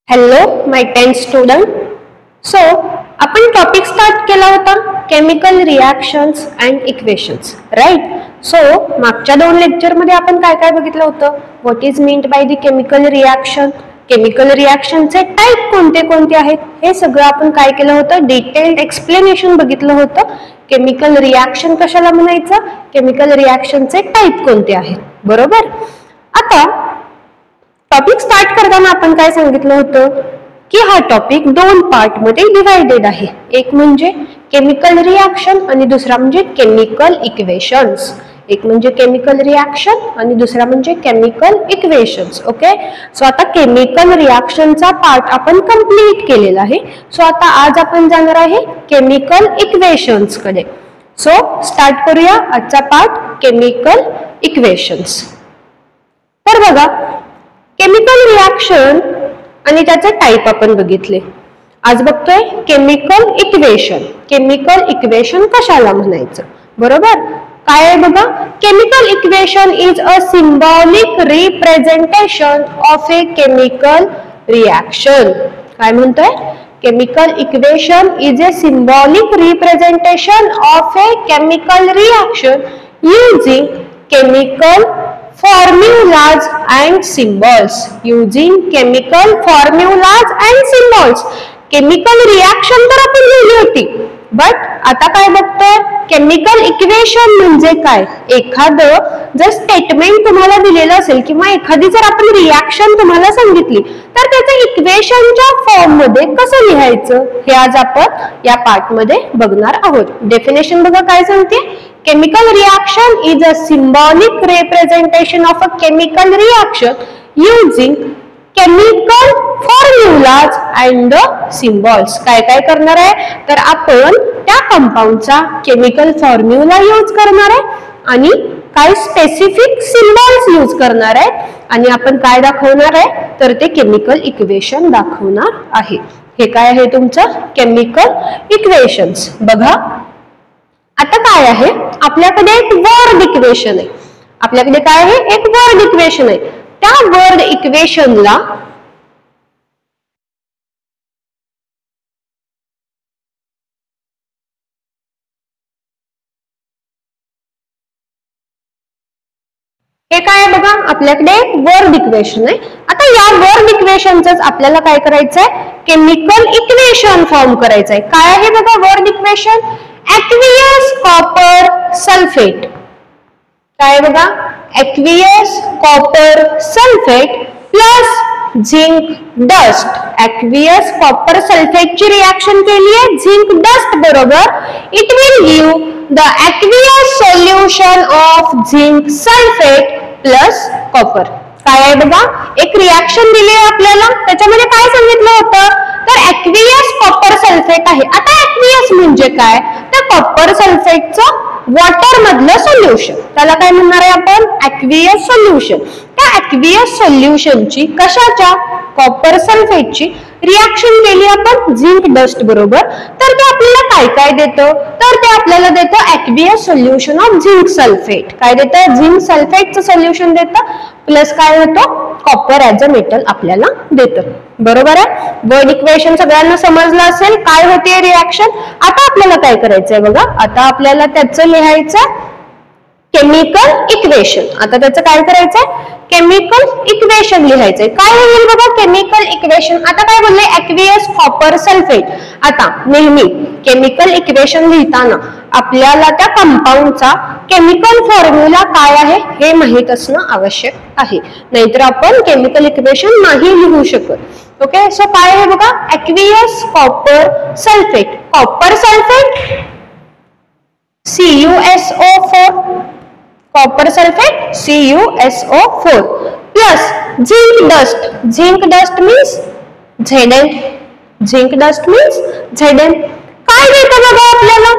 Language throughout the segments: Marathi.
Hello my 10th student. So आपण टॉपिक स्टार्ट केला होता chemical reactions and equations, right. So मागच्या 2 लेक्चरमध्ये आपण काय काय बघितलं होतं? What is meant by the chemical reaction, chemical रिॲक्शनचे टाईप कोणते कोणते आहेत, हे सगळं आपण काय केलं होतं? डिटेल्ड एक्सप्लेनेशन बघितलं होतं. केमिकल रिॲक्शन कशाला म्हणायचं, केमिकल रिॲक्शनचे टाईप कोणते आहेत, बरोबर. आता टॉपिक स्टार्ट करताना आपण काय सांगितलं होतं की हा टॉपिक 2 पार्ट मध्ये डिवाइडेड आहे. एक म्हणजे केमिकल रिॲक्शन आणि दुसरा म्हणजे केमिकल इक्वेशन्स. एक म्हणजे केमिकल रिॲक्शन आणि दुसरा म्हणजे केमिकल इक्वेशन्स. ओके. सो आता केमिकल रिॲक्शनचा पार्ट आपण कंप्लीट केलेला आहे. सो आता आज आपण जाणार आहे केमिकल इक्वेशन्स कडे. सो स्टार्ट करूया आजचा पार्ट केमिकल इक्वेशन्स. तर बघा, केमिकल रिॲक्शन आणि त्याचे टाईप आपण बघितले. आज बघतोय केमिकल इक्वेशन. केमिकल इक्वेशन कशाला म्हणायचं, बरोबर. काय आहे बघा, chemical equation is a symbolic representation of a chemical reaction. काय म्हणतोय? Chemical equation is a symbolic representation of a chemical reaction using chemical formulas and symbols. Using chemical formulas and symbols. Chemical reaction तर आपण लिहिली होती, बट आता काय बघतोय? केमिकल इक्वेशन म्हणजे काय? एखादं जर स्टेटमेंट तुम्हाला दिलेलं असेल किंवा एखादी जर आपण रिॲक्शन तुम्हाला सांगितली तर त्याचं इक्वेशनच्या फॉर्म मध्ये कसं लिहायचं हे आज आपण या पार्ट मध्ये बघणार आहोत. डेफिनेशन बघा काय सांगते. Chemical reaction is a symbolic representation of a chemical reaction using chemical formulas and symbols. काय काय करणार आहे तर आपण त्या कंपाऊंडचा केमिकल फॉर्म्युला यूज करणार आहे आणि काय स्पेसिफिक सिम्बॉल्स यूज करणार आहे आणि आपण काय दाखवणार आहे तर ते केमिकल इक्वेशन दाखवणार आहे. हे काय आहे तुमचं केमिकल इक्वेशन्स. बघा आता काय आहे, आपल्याकडे एक वर्ड इक्वेशन आहे. आपल्याकडे काय आहे? एक वर्ड इक्वेशन आहे. त्या वर्ड इक्वेशनला हे काय आहे बघा, आपल्याकडे एक वर्ड इक्वेशन आहे. आता या वर्ड इक्वेशनच आपल्याला काय करायचंय? केमिकल इक्वेशन फॉर्म करायचंय. काय आहे बघा word equation? aqueous copper sulfate. काय बघा? aqueous copper sulfate plus zinc dust. aqueous copper sulfate ची रिॲक्शन केली आहे झिंक डस्ट बरोबर. It will give the aqueous solution of zinc sulfate plus copper. काय आहे बघा, एक रिॲक्शन दिली आहे आपल्याला, त्याच्यामध्ये काय सांगितलं होतं तर aqueous copper sulfate आहे. आता aqueous म्हणजे काय तर कॉपर सल्फेटचं वॉटर मधलं सोल्युशन, त्याला काय म्हणणार आहे आपण? aqueous solution. त्या aqueous सोल्युशनची कशाच्या? कॉपर सल्फेटची रिॲक्शन केली आपण झिंक डस्ट बरोबर. तर ते आपल्याला काय काय देतं तर ते आपल्याला देतं aqueous solution of zinc sulphate. काय देतं? झिंक सल्फेटचं सोल्युशन देतं प्लस काय होतं? कॉपर ऍज अ मेटल आपल्याला देतं, बरोबर आहे. वर्ड इक्वेशन सगळ्यांना समजलं असेल काय होते रिॲक्शन. आता आपल्याला काय करायचंय बघा, आता आपल्याला त्याचं लिहायचं केमिकल इक्वेशन. आता त्याचं काय करायचंय? केमिकल इक्वेशन लिहायचंय. काय होईल बघा केमिकल इक्वेशन? आता काय बोलले? aqueous copper sulfate. आता नेहमी केमिकल इक्वेशन लिहिताना आपल्याला त्या कंपाऊंडचा केमिकल फॉर्म्युला काय आहे हे माहित असणं आवश्यक आहे, नाहीतर आपण केमिकल इक्वेशन नाही लिहू शकत. ओके. सो काय आहे बघा aqueous copper sulfate. Copper sulphate CuSO4, copper sulphate CuSO4 plus zinc dust. Zinc dust means Zn. Zinc dust means Zn. काय देतं बघा आपल्याला?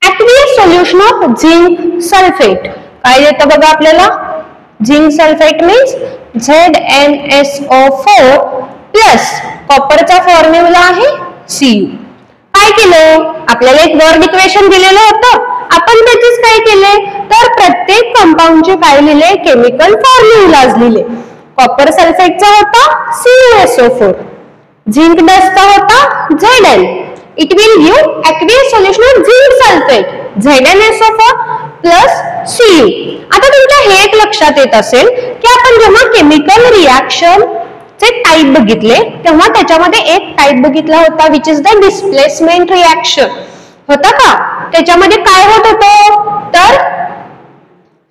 aqueous solution of zinc sulfate. काय देतं बघा आपल्याला? Zinc sulphate means ZnSO4 plus कॉपरचा फॉर्म्युला आहे Cu. काय केलं? आपल्याला एक वर्ड इक्वेशन दिलेलं होतं, आपण त्याचेच काय केले तर प्रत्येक कंपाऊंडचे काय लिहिले? केमिकल फॉर्म्युलाज लिहिले. कॉपर सल्फेटचा होता CuSO4, झिंक डस्टचा होता Zn. It will give aqueous solution of zinc sulfate ZnSO4 plus Cu. आता तुमच्या हे एक लक्षात येत असेल की आपण जेव्हा केमिकल रिएक्शन चे टाइप बघितले तेव्हा त्याच्यामध्ये एक टाइप बघितला होता which is the displacement reaction होता का. त्याच्यामध्ये काय होत होतं तर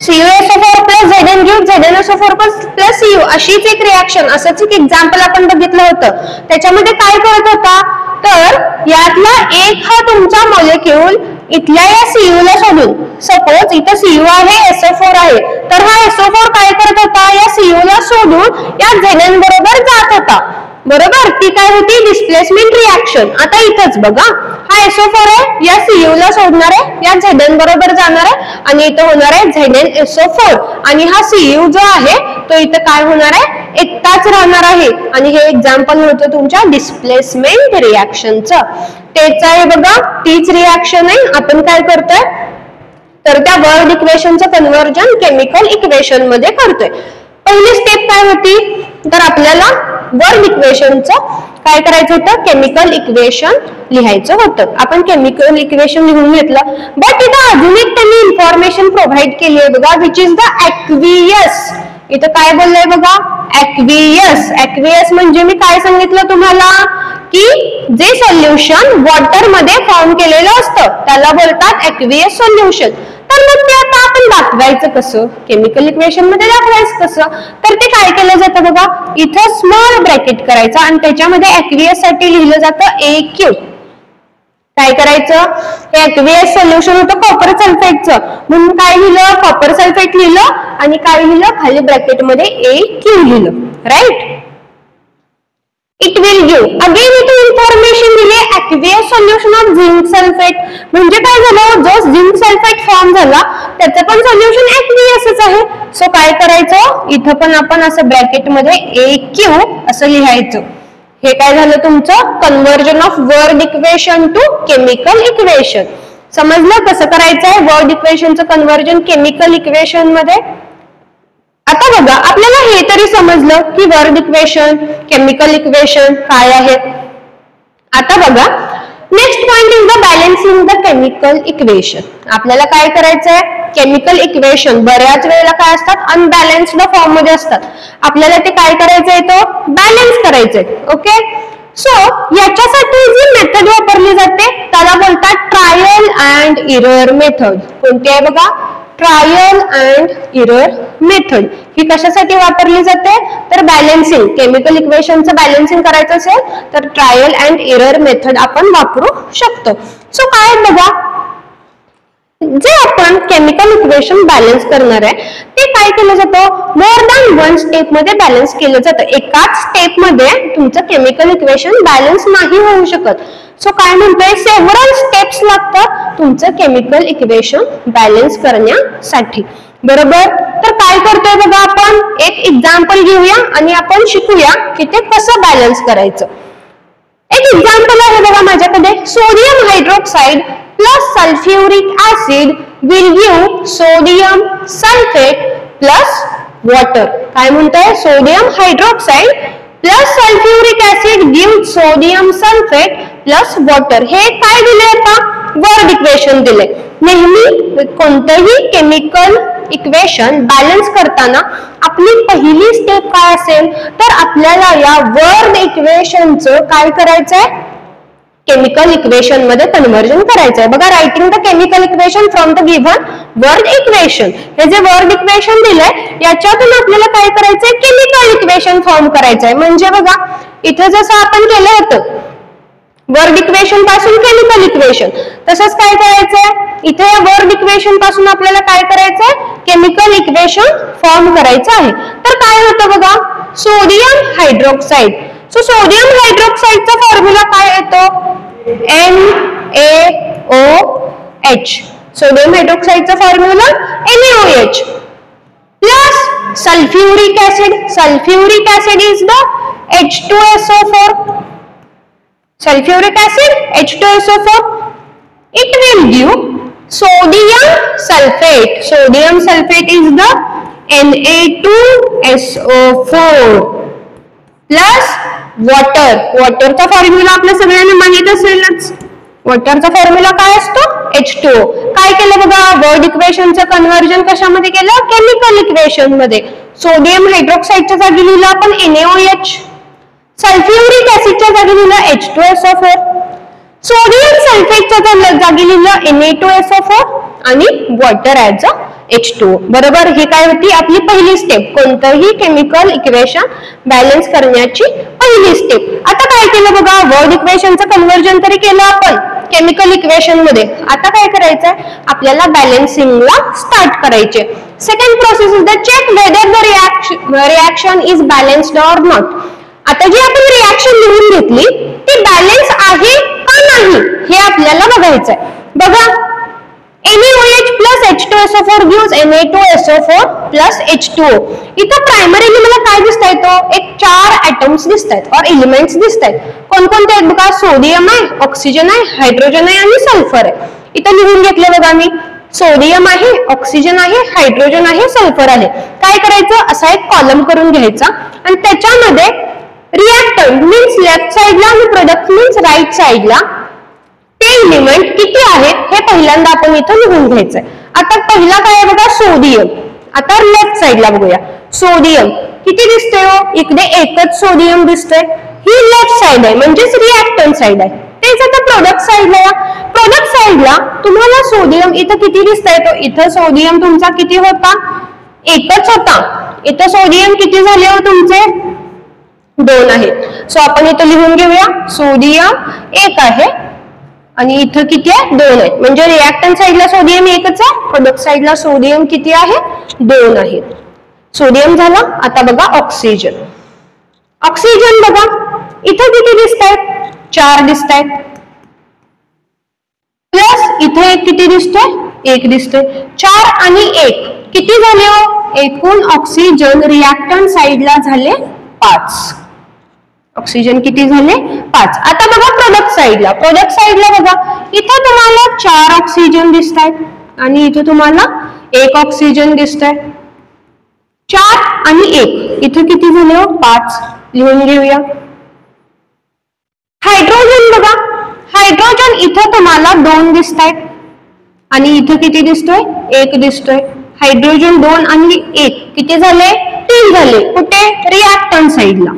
CuSO4 plus Zn gives ZnSO4 plus Cu अशीच एक रिएक्शन, असंच एक एक्झाम्पल आपण बघितलं होतं. त्याच्यामध्ये काय करत होता तर यातला एक हा तुमचा मॉलिक्यूल इथल्या या Cu ला सोडून, सपोज इथं Cu आहे SO4 आहे, तर हा SO4 काय करत होता या Cu ला सोडून या Zn बरोबर जात होता. बरोबर, ती काय होती डिस्प्लेसमेंट रिएक्शन. आता इथंच बघा हा SO4 आहे, या Cu ला सोडणार आहे, या Zn बरोबर जाणार आहे आणि इथं होणार आहे ZnSO4 आणि हा Cu जो आहे तो इथं काय होणार आहे एकटाच राहणार आहे. आणि हे एक्झाम्पल होतं तुमच्या डिस्प्लेसमेंट रिएक्शनचं. तेच आहे बघा, तीच रिएक्शन आहे. आपण काय करतोय तर त्या वर्ड इक्वेशनचं कन्व्हर्जन केमिकल इक्वेशन मध्ये करतोय. पहिली स्टेप काय होती तर आपल्याला वर्ड इक्वेशनचं काय करायचं होतं केमिकल इक्वेशन लिहायचं होतं. आपण केमिकल इक्वेशन लिहून घेतलं, बट इथं अजून एक त्यांनी इन्फॉर्मेशन प्रोव्हाइड केली आहे बघा विच इज द aqueous. इथं काय बोललंय बघा aqueous. aqueous म्हणजे मी काय सांगितलं तुम्हाला की जे सोल्युशन वॉटर मध्ये फॉर्म केलेलं असतं त्याला बोलतात aqueous सोल्युशन. तर मग ते आता आपण दाखवायचं कसं केमिकल इक्वेशन मध्ये दाखवायचं कसं तर ते काय केलं जातं बघा इथं स्मॉल ब्रॅकेट करायचं आणि त्याच्यामध्ये aqueous साठी लिहिलं जातं AQ. काय करायचं हे aqueous सोल्युशन होतं कॉपर सल्फेटचं म्हणून काय लिहिलं कॉपर सल्फेट लिहिलं आणि काय लिहिलं खाली ब्रॅकेट मध्ये AQ लिहिलं. Right. It will give again इथे इन्फॉर्मेशन दिली aqueous solution of zinc sulphate. म्हणजे काय झालं जो झिंक सल्फेट फॉर्म झाला त्याचं पण सोल्युशन aqueous आहे. सो काय करायचं इथं पण आपण असं ब्रॅकेट मध्ये AQ असं लिहायचं. हे काय झालं तुमचं conversion of word equation two chemical equation. समजलं कसं करायचंय वर्ड इक्वेशनचं कन्व्हर्जन केमिकल इक्वेशन मध्ये. आता बघा आपल्याला हे तरी समजलं की वर्ड इक्वेशन केमिकल इक्वेशन काय आहे. आता बघा next point is the balancing the chemical equation. आपल्याला काय करायचंय केमिकल इक्वेशन बऱ्याच वेळेला काय असतात अनबॅलन्स्ड फॉर्म मध्ये असतात. आपल्याला ते काय करायचंय तो बॅलन्स करायचंय. ओके. सो याच्यासाठी जी मेथड वापरली जाते त्याला बोलतात ट्रायल अँड इरर मेथड. कोणती आहे बघा ट्रायल अँड इरर मेथड. ही कशासाठी वापरली जाते तर बॅलन्सिंग केमिकल इक्वेशनचं बॅलन्सिंग करायचं असेल तर ट्रायल अँड इरर मेथड आपण वापरू शकतो. सो काय बघा जे आपण केमिकल इक्वेशन बॅलन्स करणार आहे ते काय केलं जातं मोर दॅन वन स्टेप मध्ये बॅलन्स केलं जातं. एकाच स्टेप मध्ये तुमचं केमिकल इक्वेशन बॅलन्स नाही होऊ शकत. सो काय म्हणतोय सेव्हरल स्टेप्स लागतात तुमचं केमिकल इक्वेशन बॅलन्स करण्यासाठी. बरोबर. तर काय करतोय बघा आपण एक एक्झाम्पल घेऊया आणि आपण शिकूया की ते कसं बॅलन्स करायचं. एक एक्झाम्पल आहे बघा माझ्याकडे sodium हायड्रोक्साइड plus sulfuric acid will give sodium sulfate plus water. काय म्हणतोय sodium hydroxide plus sulphuric acid give sodium sulphate plus water. हे काय दिले आता वर्ड इक्वेशन दिले. नेहमी कोणतंही केमिकल इक्वेशन बॅलन्स करताना आपली पहिली स्टेप काय असेल तर आपल्याला या वर्ड इक्वेशनचं काय करायचंय केमिकल इक्वेशन मध्ये कन्व्हर्जन करायचंय. बघा writing the chemical equation from the given word equation. हे जे वर्ड इक्वेशन दिलंय याच्यातून आपल्याला काय करायचंय केमिकल इक्वेशन फॉर्म करायचंय. म्हणजे बघा इथे जसं आपण केलं होतं वर्ड इक्वेशन पासून केमिकल इक्वेशन तसंच काय करायचंय इथे वर्ड इक्वेशन पासून आपल्याला काय करायचंय केमिकल इक्वेशन फॉर्म करायचं आहे. तर काय होतं बघा सोडियम हायड्रोक्साइड. सो सोडियम हायड्रोक्साइडचा फॉर्म्युला काय येतो NaOH. सोडियम हायड्रोक्साइडचा formula NaOH plus sulphuric acid. Sulphuric acid is the H2SO4. Sulphuric acid H2SO4. It will give sodium sulfate. Sodium sulfate is the Na2SO4 plus water. वॉटरचा फॉर्म्युला आपल्या सगळ्यांना माहित असेलच. वॉटरचा फॉर्म्युला काय असतो? H2O. काय केलं बघा, वर्ड इक्वेशनचं कन्व्हर्जन कशामध्ये केलं? केमिकल इक्वेशन मध्ये. सोडियम हायड्रॉक्साईडच्या जागी लिहिलं आपण NaOH. सल्फ्युरिक ऍसिडच्या जागी लिहिलं H2SO4. सोडियम सल्फेटच्या जागी लिहिलं Na2SO4 आणि वॉटर ऍज H2O. बरोबर. ही काय होती आपली पहिली स्टेप, कोणतंही केमिकल इक्वेशन बॅलन्स करण्याची पहिली स्टेप. आता काय केलं बघा, वर्ड इक्वेशनचं कन्व्हर्जन तरी केलं आपण केमिकल इक्वेशन मध्ये. आता काय करायचंय आपल्याला? बॅलन्सिंगला स्टार्ट करायचे. Second process is the check whether the reaction is balanced or not. आता जी आपण रिएक्शन लिहून घेतली ती बॅलन्स आहे का नाही हे आपल्याला बघायचंय. बघा, NaOH plus H2SO4 gives Na2SO4 plus H2O. इथं प्रायमरीली मला काय दिसतंय? तो एक 4 ऍटम्स दिसतायत और एलिमेंट्स दिसतायत. कोणकोणते आहेत बघा? सोडियम आहे, ऑक्सिजन आहे, हायड्रोजन आहे आणि सल्फर आहे. इथं लिहून घेतलं बघा मी. सोडियम आहे, ऑक्सिजन आहे, हायड्रोजन आहे, सल्फर आहे. काय करायचं? असा एक कॉलम करून घ्यायचा आणि त्याच्यामध्ये रिएक्टंट मीन्स लेफ्ट साइडला आणि प्रोडक्ट मीन्स राईट साइडला ते एलिमेंट किती आहेत हे पहिल्यांदा आपण इथं लिहून घ्यायचंय. आता पहिला काय आहे बघा? सोडियम. आता लेफ्ट साइडला बघूया. सोडियम किती दिसतंय? इकडे एकच सोडियम दिसतंय. ही लेफ्ट साइड आहे म्हणजेच रिएक्टंट साइड आहे. तेच आता प्रोडक्ट साइडला या. प्रोडक्ट साइडला तुम्हाला सोडियम इथं किती दिसतंय? तो इथं सोडियम तुमचा किती होता? एकच होता. इथं सोडियम किती झाले हो तुमचे? 2 आहेत. सो आपण इथं लिहून घेऊया सोडियम 1 आहे आणि इथं किती आहे? 2 आहेत. म्हणजे रिएक्टंट साइडला सोडियम एकच आहे, प्रोडक्ट साइडला सोडियम किती आहे? 2 आहेत. सोडियम झाला. आता बघा ऑक्सिजन. ऑक्सिजन बघा इथं किती दिसतायत? 4 दिसतायत. प्लस इथं एक किती दिसतोय? 1 दिसतोय. 4 आणि 1 किती झाले हो? एकूण ऑक्सिजन रिएक्टंट साइडला झाले 5. ऑक्सिजन किती झाले? 5. आता बघा प्रोडक्ट साइडला. प्रोडक्ट साइडला बघा इथं तुम्हाला 4 ऑक्सिजन दिसतायत आणि इथं तुम्हाला 1 ऑक्सिजन दिसतंय. 4 आणि 1 इथं किती झाले हो? 5. लिहून घेऊया. हायड्रोजन बघा. हायड्रोजन इथं तुम्हाला 2 दिसतायत आणि इथं किती दिसतोय? 1 दिसतोय. हायड्रोजन 2 आणि 1 किती झाले? 3 झाले. कुठे? रिएक्टंट साइडला.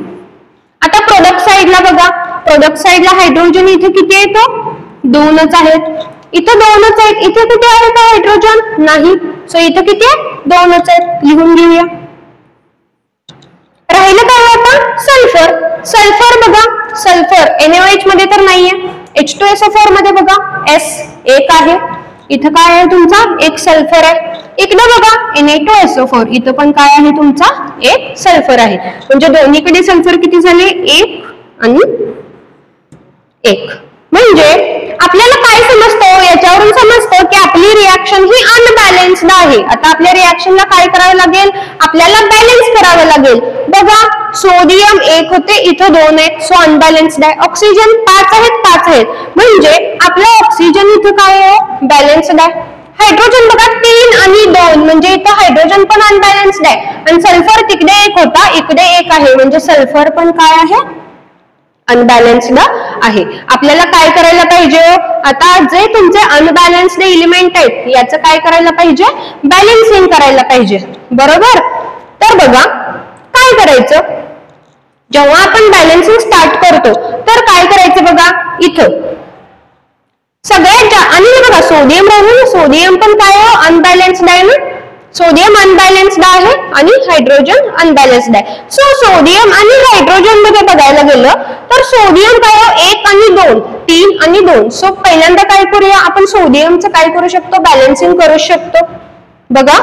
आता प्रोडक्ट साइडला बघा. प्रोडक्ट साइडला हायड्रोजन इथे किती आहेत? 2च आहेत. इथं 2च आहेत. इथे कुठे आहे का हायड्रोजन? नाही. सो इथं किती आहे? 2च आहेत. लिहून घेऊया. राहिलं काय आता? सल्फर. सल्फर बघा. सल्फर NaOH मध्ये तर नाहीये. H2SO4 मध्ये बघा S 1 आहे. इथं काय आहे तुमचा? 1 सल्फर आहे. इकडे बघा Na2SO4 इथं पण काय आहे तुमचा? 1 सल्फर आहे. म्हणजे दोन्हीकडे सल्फर किती झाले? 1 आणि 1. म्हणजे आपल्याला काय समजतं? याच्यावरून समजतं की आपली रिएक्शन ही अनबॅलन्स्ड आहे. आता आपल्या रिएक्शनला काय करावं लागेल? आपल्याला बॅलन्स करावं लागेल. बघा सोडियम 1 होते, इथं 2 आहेत. सो अनबॅलन्स्ड आहे. ऑक्सिजन 5 आहेत, 5 आहेत. म्हणजे आपलं ऑक्सिजन इथं काय आहे? बॅलन्स्ड आहे. हायड्रोजन बघा 3 आणि 2 म्हणजे इथं हायड्रोजन पण अनबॅलन्स्ड आहे आणि सल्फर तिकडे 1 होता, इकडे 1 आहे. म्हणजे सल्फर पण काय आहे? अनबॅलन्स्ड आहे. आपल्याला काय करायला पाहिजे? आता जे तुमचे अनबॅलन्स्ड एलिमेंट आहेत याचं काय करायला पाहिजे? बॅलन्सिंग करायला पाहिजे. बरोबर. तर बघा काय करायचं? जेव्हा आपण बॅलन्सिंग स्टार्ट करतो तर काय करायचं बघा इथं सगळ्यात आणि बघा सोडियम राहिलं. सोडियम पण काय आहे? अनबॅलन्स्ड आहे ना. सोडियम अनबॅलन्स्ड आहे आणि हायड्रोजन अनबॅलन्स्ड आहे. सो सोडियम आणि हायड्रोजन मध्ये बघायला गेलं तर सोडियम काय आहे? 1 आणि 2, 3 आणि 2. सो पहिल्यांदा काय करूया आपण? सोडियमचं काय करू शकतो? बॅलन्सिंग करू शकतो. बघा